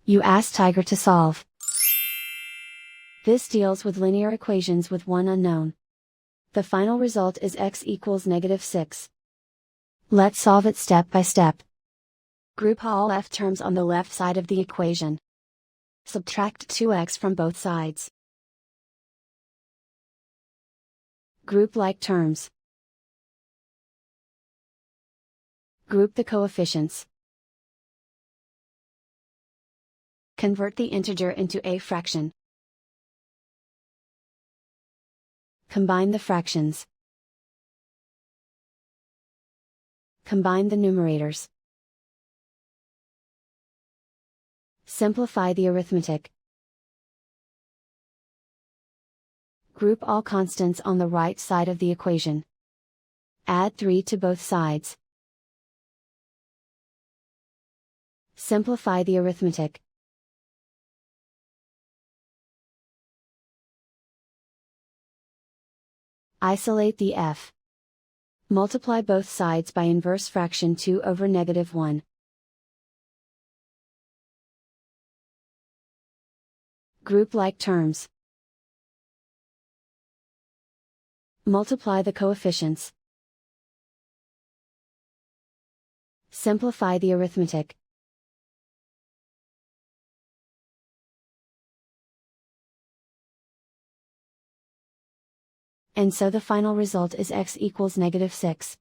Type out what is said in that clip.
You ask Tiger to solve. This deals with linear equations with one unknown. The final result is x equals -6. Let's solve it step by step. Group all f terms on the left side of the equation. Subtract 2x from both sides. Group like terms. Group the coefficients. Convert the integer into a fraction. Combine the fractions. Combine the numerators. Simplify the arithmetic. Group all constants on the right side of the equation. Add 3 to both sides. Simplify the arithmetic. Isolate the f. Multiply both sides by inverse fraction 2 over -1. Group like terms. Multiply the coefficients. Simplify the arithmetic. And so the final result is x equals -6.